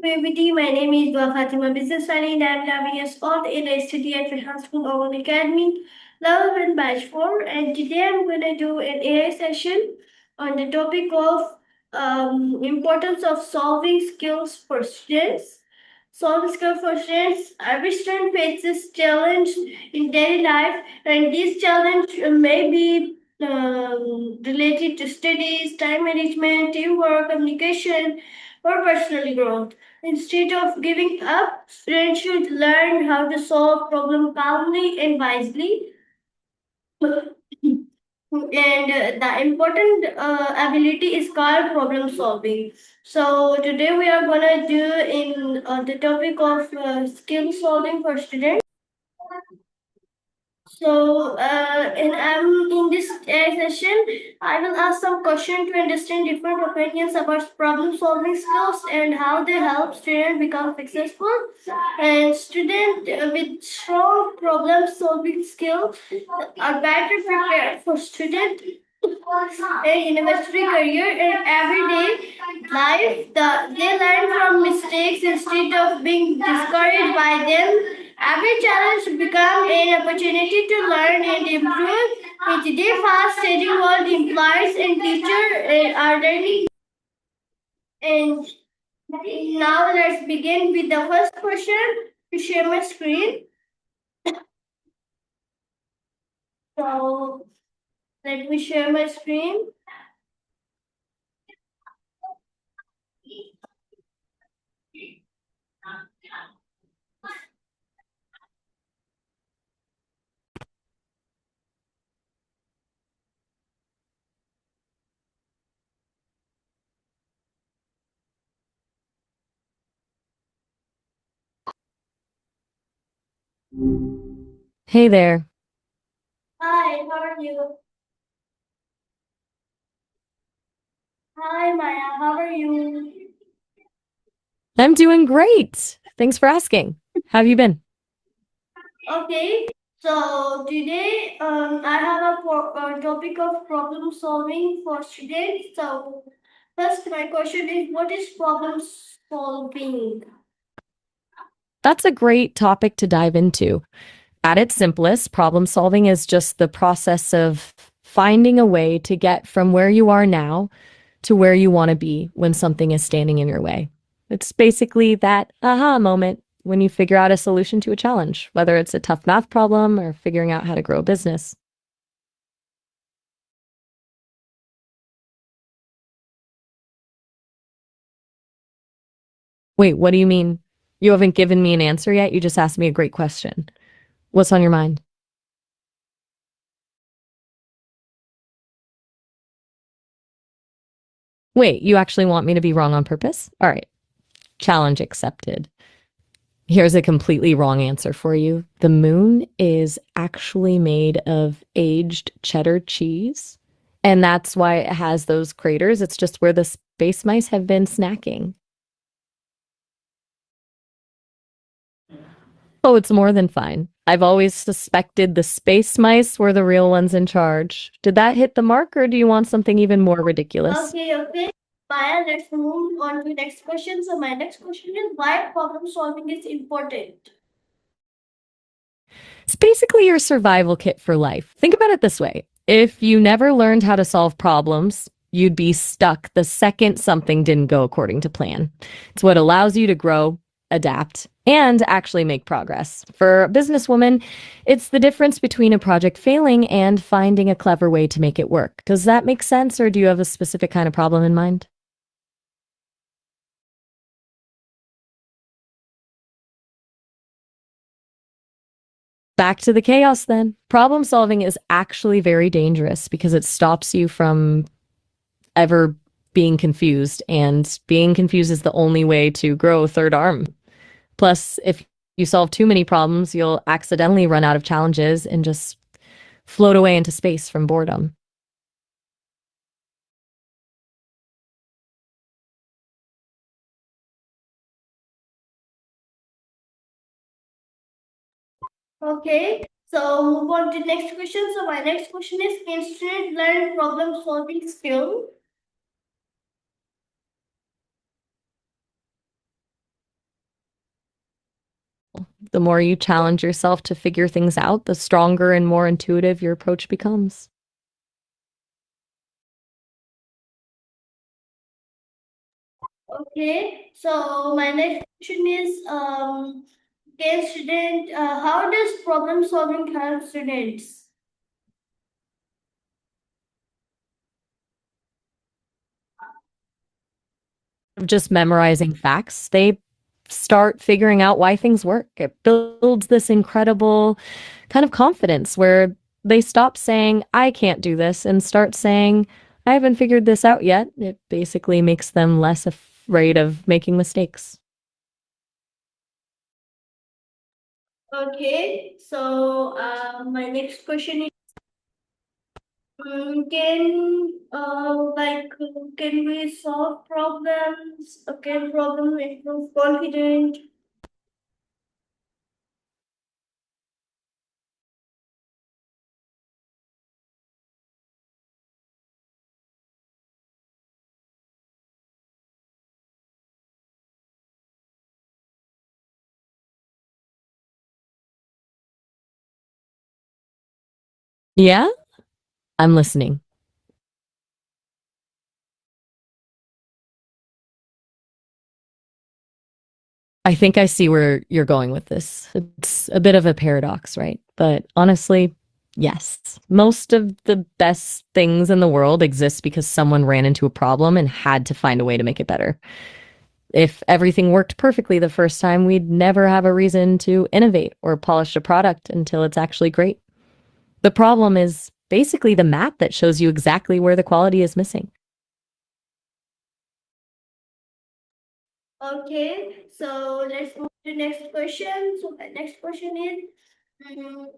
Everybody, my name is Dua Fatima Business Study and I'm 11 years old and I study at Rehan School Online Academy, level 1 batch 4. And today I'm going to do an AI session on the topic of importance of solving skills for students. Solving skills for students, every student faces challenge in daily life and this challenge may be related to studies, time management, teamwork, communication, or personal growth. Instead of giving up, students should learn how to solve problems calmly and wisely. And the important ability is called problem solving. So today we are gonna do in the topic of skill solving for students. So, in this session, I will ask some questions to understand different opinions about problem-solving skills and how they help students become successful. And students with strong problem-solving skills are better prepared for student and university career and everyday life. They learn from mistakes instead of being discouraged by them. Every challenge becomes an opportunity to learn and improve. In today's fast-changing world, employers and teachers are learning. And now let's begin with the first question. To share my screen. So let me share my screen. Hey there. Hi, how are you? Hi, Maya, how are you? I'm doing great. Thanks for asking. How have you been? Okay, so today I have a topic of problem solving for students. So first, my question is, what is problem solving? That's a great topic to dive into. At its simplest, problem solving is just the process of finding a way to get from where you are now to where you want to be when something is standing in your way. It's basically that aha moment when you figure out a solution to a challenge, whether it's a tough math problem or figuring out how to grow a business. Wait, what do you mean? You haven't given me an answer yet? You just asked me a great question. What's on your mind? Wait, you actually want me to be wrong on purpose? All right. Challenge accepted. Here's a completely wrong answer for you. The moon is actually made of aged cheddar cheese, and that's why it has those craters. It's just where the space mice have been snacking. Oh, it's more than fine. I've always suspected the space mice were the real ones in charge. Did that hit the mark, or do you want something even more ridiculous? Okay. Maya, let's move on to the next question. So my next question is why problem solving is important. It's basically your survival kit for life. Think about it this way. If you never learned how to solve problems, you'd be stuck the second something didn't go according to plan. It's what allows you to grow, adapt, and actually make progress. For a businesswoman, it's the difference between a project failing and finding a clever way to make it work. Does that make sense, or do you have a specific kind of problem in mind? Back to the chaos then. Problem solving is actually very dangerous because it stops you from ever being confused, and being confused is the only way to grow a third arm. Plus, if you solve too many problems, you'll accidentally run out of challenges and just float away into space from boredom. Okay, so move on to the next question. So my next question is, can students learn problem solving skill? The more you challenge yourself to figure things out, the stronger and more intuitive your approach becomes. Okay, so my next question is, can student, how does problem solving help students? Of just memorizing facts, they start figuring out why things work. It builds this incredible kind of confidence where they stop saying, I can't do this, and start saying, I haven't figured this out yet. It basically makes them less afraid of making mistakes. Okay, so my next question is, can can we solve problems? Can problem improve confidence? Yeah, I'm listening. I think I see where you're going with this. It's a bit of a paradox, right? But honestly, yes. Most of the best things in the world exist because someone ran into a problem and had to find a way to make it better. If everything worked perfectly the first time, we'd never have a reason to innovate or polish a product until it's actually great. The problem is basically the map that shows you exactly where the quality is missing. Okay, so let's move to the next question. So my next question is,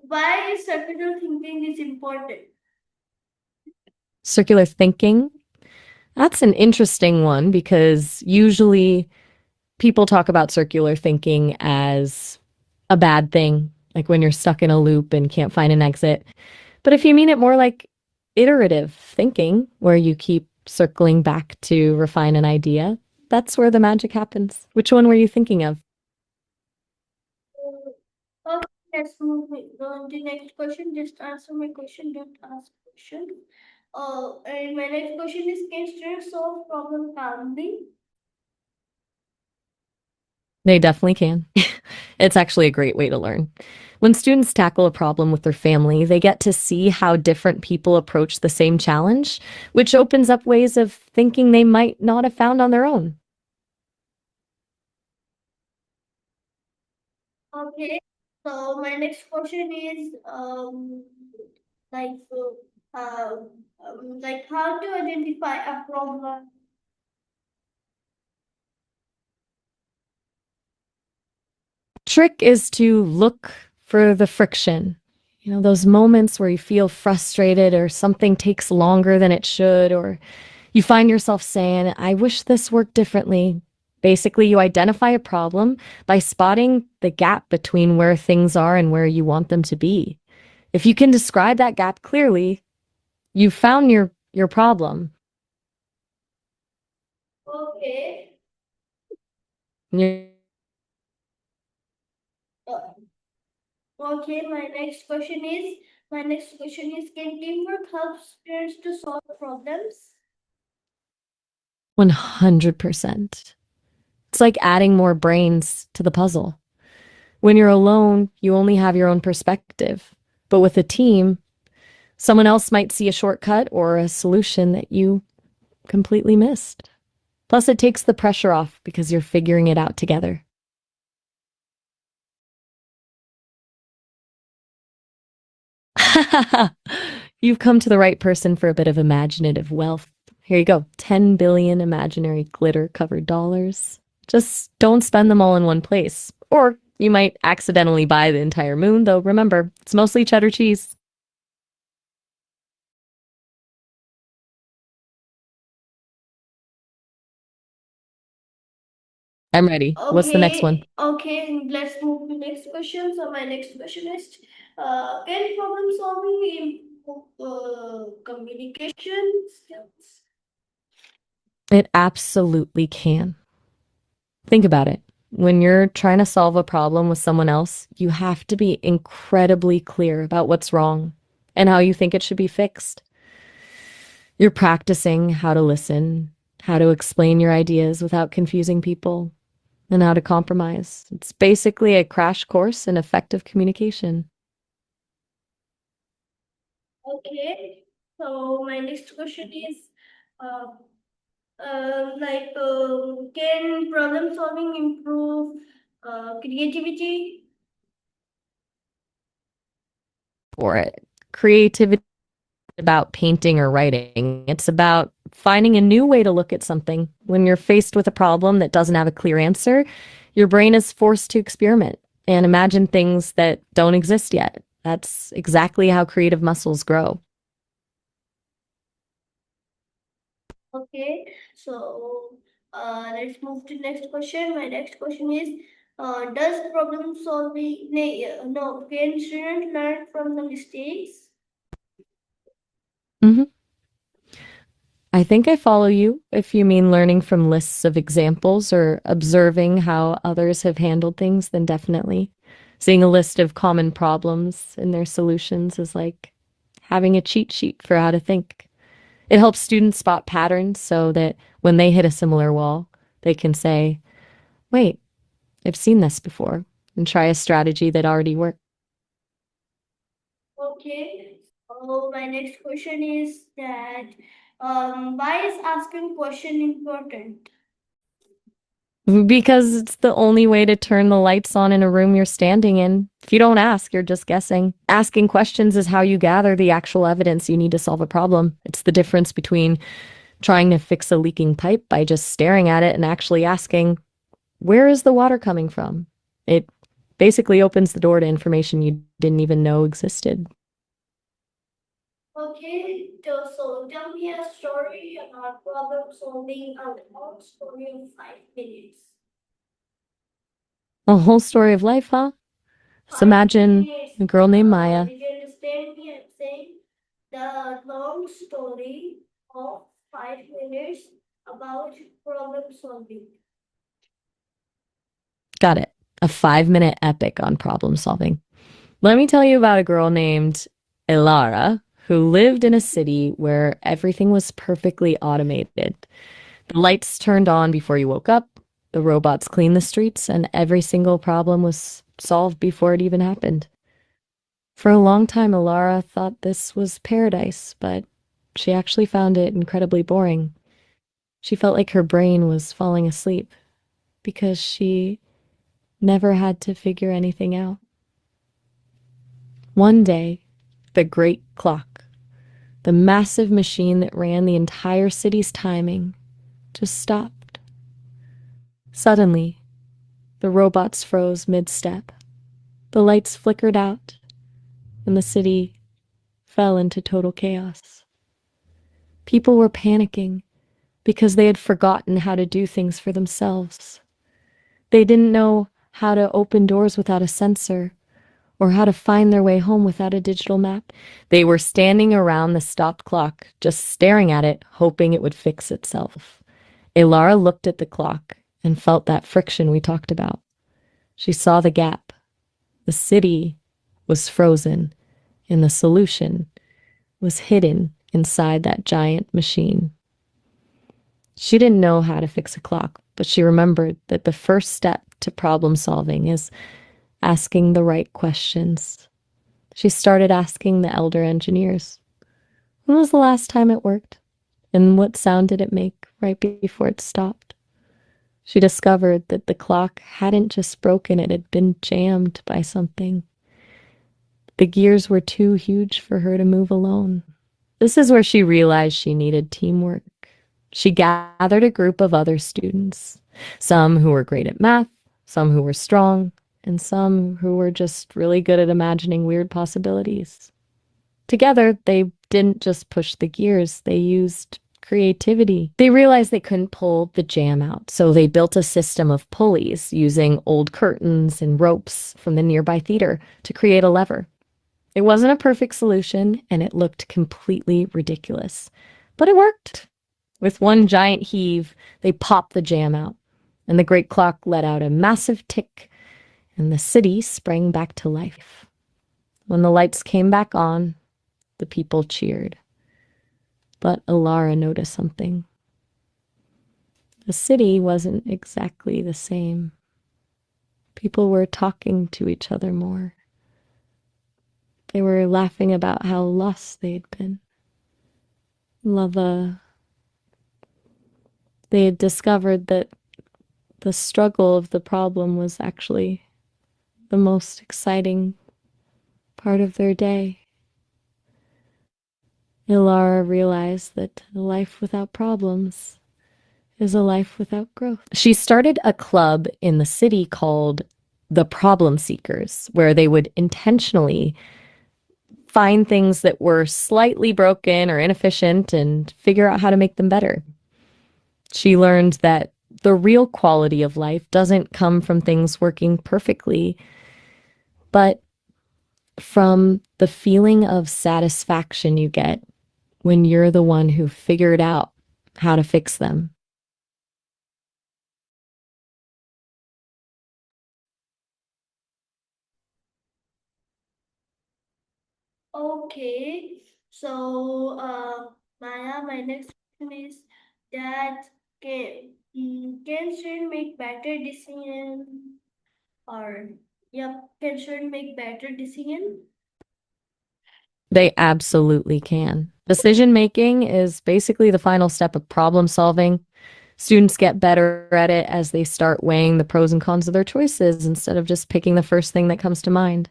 why is circular thinking is important? Circular thinking, that's an interesting one because usually people talk about circular thinking as a bad thing, like when you're stuck in a loop and can't find an exit. But if you mean it more like iterative thinking, where you keep circling back to refine an idea, that's where the magic happens. Which one were you thinking of? Okay, let's move on to the next question. Just answer my question, don't ask question. And my next question is, can students solve problem calmly? They definitely can. It's actually a great way to learn. When students tackle a problem with their family, they get to see how different people approach the same challenge, which opens up ways of thinking they might not have found on their own. Okay, so my next question is, like, like how to identify a problem. Trick is to look for the friction. You know, those moments where you feel frustrated or something takes longer than it should, or you find yourself saying, I wish this worked differently. Basically, you identify a problem by spotting the gap between where things are and where you want them to be. If you can describe that gap clearly, you've found your problem. Okay. You Uh, okay, my next question is, can teamwork help students to solve problems? 100%. It's like adding more brains to the puzzle. When you're alone, you only have your own perspective. But with a team, someone else might see a shortcut or a solution that you completely missed. Plus, it takes the pressure off because you're figuring it out together. You've come to the right person for a bit of imaginative wealth. Here you go, 10 billion imaginary glitter covered dollars. Just don't spend them all in one place. Or you might accidentally buy the entire moon, though remember, it's mostly cheddar cheese. I'm ready. What's the next one? Okay, let's move to next question. So my next question is, can problem solving improve communication skills? It absolutely can. Think about it. When you're trying to solve a problem with someone else, you have to be incredibly clear about what's wrong and how you think it should be fixed. You're practicing how to listen, how to explain your ideas without confusing people, and how to compromise. It's basically a crash course in effective communication. Okay. So my next question is, uh, can problem solving improve creativity? For it. Creativity isn't about painting or writing. It's about finding a new way to look at something. When you're faced with a problem that doesn't have a clear answer, your brain is forced to experiment and imagine things that don't exist yet. That's exactly how creative muscles grow. Okay, so let's move to next question. My next question is, does problem solving, no, can students learn from the mistakes? Mhm. I think I follow you. If you mean learning from lists of examples or observing how others have handled things, then definitely. Seeing a list of common problems and their solutions is like having a cheat sheet for how to think. It helps students spot patterns so that when they hit a similar wall, they can say, wait, I've seen this before, and try a strategy that already worked. Okay, so my next question is that, why is asking question important? Because it's the only way to turn the lights on in a room you're standing in. If you don't ask, you're just guessing. Asking questions is how you gather the actual evidence you need to solve a problem. It's the difference between trying to fix a leaking pipe by just staring at it and actually asking, where is the water coming from? It basically opens the door to information you didn't even know existed. Okay, so tell me a story about problem solving out of story of 5 minutes. A whole story of life, huh? Just Five imagine minutes. a girl named Maya. Did you understand me? I'm saying the long story of 5 minutes about problem solving. Got it. A 5 minute epic on problem solving. Let me tell you about a girl named Elara who lived in a city where everything was perfectly automated. The lights turned on before you woke up, the robots cleaned the streets, and every single problem was solved before it even happened. For a long time, Elara thought this was paradise, but she actually found it incredibly boring. She felt like her brain was falling asleep because she never had to figure anything out. One day, the great clock, the massive machine that ran the entire city's timing, just stopped. Suddenly, the robots froze mid step, the lights flickered out, and the city fell into total chaos. People were panicking because they had forgotten how to do things for themselves. They didn't know how to open doors without a sensor or how to find their way home without a digital map. They were standing around the stopped clock, just staring at it, hoping it would fix itself. Elara looked at the clock and felt that friction we talked about. She saw the gap. The city was frozen, and the solution was hidden inside that giant machine. She didn't know how to fix a clock, but she remembered that the first step to problem solving is asking the right questions. She started asking the elder engineers, when was the last time it worked? And what sound did it make right before it stopped? She discovered that the clock hadn't just broken, it had been jammed by something. The gears were too huge for her to move alone. This is where she realized she needed teamwork. She gathered a group of other students, some who were great at math, some who were strong, and some who were just really good at imagining weird possibilities. Together, they didn't just push the gears, they used creativity. They realized they couldn't pull the jam out, so they built a system of pulleys using old curtains and ropes from the nearby theater to create a lever. It wasn't a perfect solution, and it looked completely ridiculous, but it worked. With one giant heave, they popped the jam out, and the great clock let out a massive tick, and the city sprang back to life. When the lights came back on, the people cheered. But Alara noticed something. The city wasn't exactly the same. People were talking to each other more. They were laughing about how lost they'd been. Lava. They had discovered that the struggle of the problem was actually the most exciting part of their day. Ilara realized that a life without problems is a life without growth. She started a club in the city called the Problem Seekers, where they would intentionally find things that were slightly broken or inefficient and figure out how to make them better. She learned that the real quality of life doesn't come from things working perfectly, but from the feeling of satisfaction you get when you're the one who figured out how to fix them. Okay, so Maya, my next question is that can student make better decision or yep, can student make better decision? They absolutely can. Decision making is basically the final step of problem solving. Students get better at it as they start weighing the pros and cons of their choices instead of just picking the first thing that comes to mind.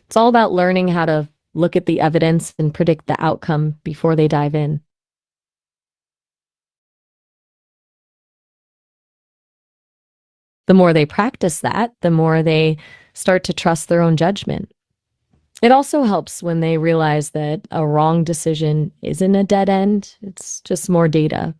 It's all about learning how to look at the evidence and predict the outcome before they dive in. The more they practice that, the more they start to trust their own judgment. It also helps when they realize that a wrong decision isn't a dead end, it's just more data.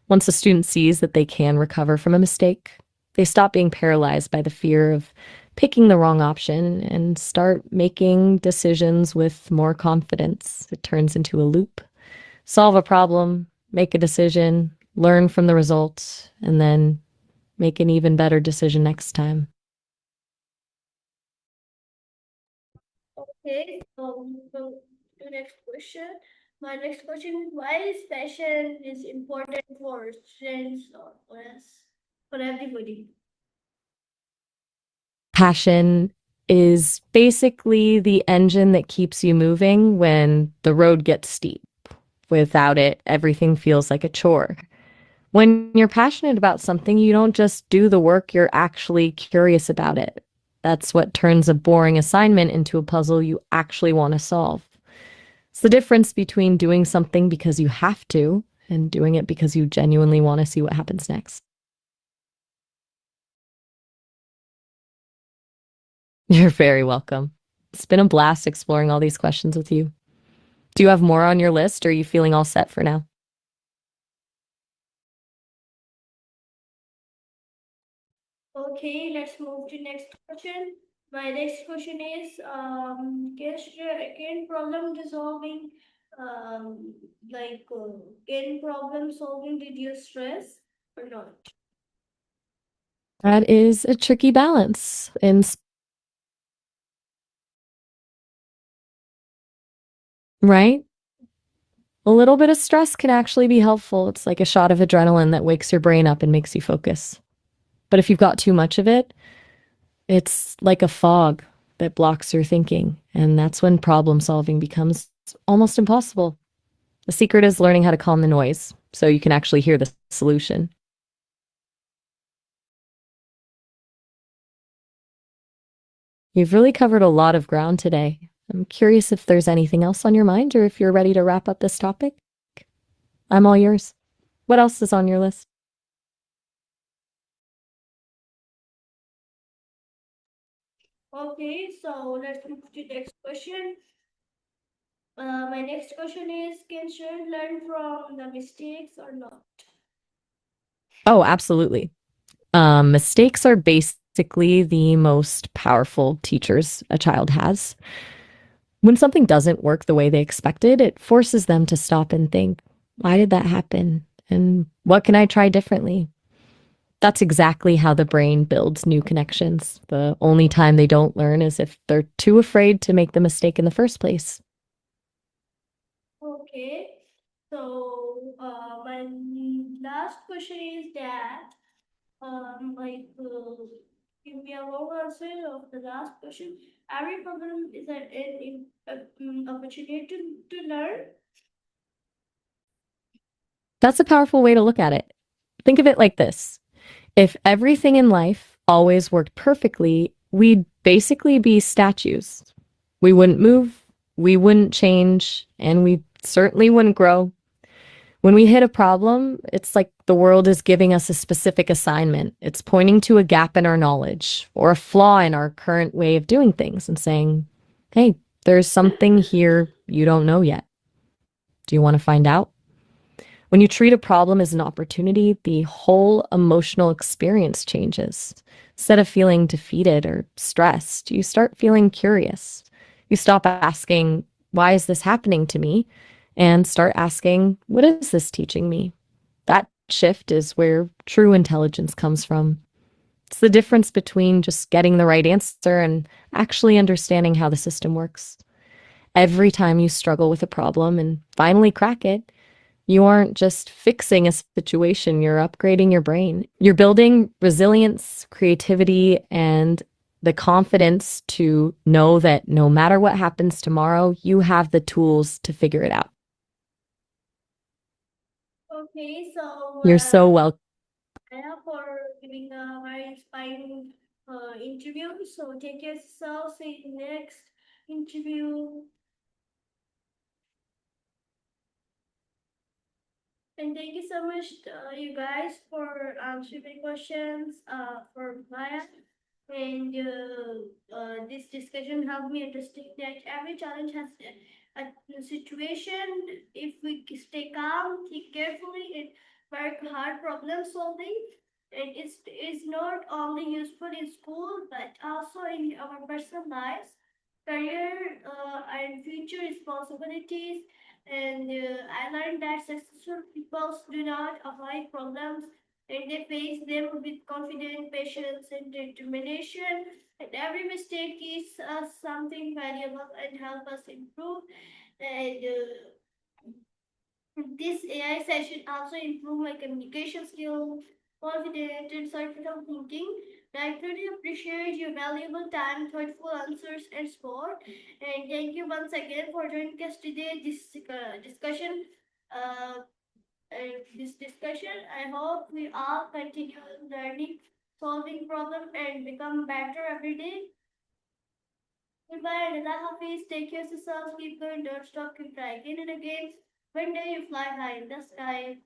Once a student sees that they can recover from a mistake, they stop being paralyzed by the fear of picking the wrong option and start making decisions with more confidence. It turns into a loop. Solve a problem, make a decision, learn from the results, and then make an even better decision next time. Okay, so the next question. My next question is why is passion is important for students or for us, for everybody? Passion is basically the engine that keeps you moving when the road gets steep. Without it, everything feels like a chore. When you're passionate about something, you don't just do the work, you're actually curious about it. That's what turns a boring assignment into a puzzle you actually want to solve. It's the difference between doing something because you have to and doing it because you genuinely want to see what happens next. You're very welcome. It's been a blast exploring all these questions with you. Do you have more on your list, or are you feeling all set for now? Okay, let's move to next question. My next question is can problem dissolving um, like can problem solving reduce stress or not? That is a tricky balance. And right? A little bit of stress can actually be helpful. It's like a shot of adrenaline that wakes your brain up and makes you focus. But if you've got too much of it, it's like a fog that blocks your thinking. And that's when problem solving becomes almost impossible. The secret is learning how to calm the noise so you can actually hear the solution. You've really covered a lot of ground today. I'm curious if there's anything else on your mind or if you're ready to wrap up this topic. I'm all yours. What else is on your list? Okay, so let's move to next question. My next question is can students learn from the mistakes or not? Oh, absolutely. Mistakes are basically the most powerful teachers a child has. When something doesn't work the way they expected, it forces them to stop and think, why did that happen? And what can I try differently? That's exactly how the brain builds new connections. The only time they don't learn is if they're too afraid to make the mistake in the first place. Okay. So, my last question is that, like, give me a long answer of the last question. Every problem is an opportunity to learn. That's a powerful way to look at it. Think of it like this: if everything in life always worked perfectly, we'd basically be statues. We wouldn't move, we wouldn't change, and we certainly wouldn't grow. When we hit a problem, it's like the world is giving us a specific assignment. It's pointing to a gap in our knowledge or a flaw in our current way of doing things and saying, hey, there's something here you don't know yet. Do you want to find out? When you treat a problem as an opportunity, the whole emotional experience changes. Instead of feeling defeated or stressed, you start feeling curious. You stop asking, why is this happening to me? And start asking, what is this teaching me? That shift is where true intelligence comes from. It's the difference between just getting the right answer and actually understanding how the system works. Every time you struggle with a problem and finally crack it, you aren't just fixing a situation, you're upgrading your brain. You're building resilience, creativity, and the confidence to know that no matter what happens tomorrow, you have the tools to figure it out. Okay, so You're so welcome. Anna for giving a very inspiring interview. So take care of yourself. See you next interview. And thank you so much, you guys, for answering my questions for Maya. And this discussion helped me understand that every challenge has a situation. If we stay calm, think carefully, and work hard problem solving, and it's not only useful in school but also in our personal lives, career, and future responsibilities. And I learned that successful people do not avoid problems, and they face them with confidence, patience, and determination. And every mistake teaches us something valuable and help us improve. And this AI session also improved my communication skills, confidence, and critical thinking. I truly appreciate your valuable time, thoughtful answers, and support. And thank you once again for joining us today. This discussion. Uh, this discussion. I hope we all continue learning, solving problems, and become better every day. Goodbye and Allah Hafiz. Take care of yourselves. Keep going. Don't stop. Keep trying again and again. One day you fly high in the sky.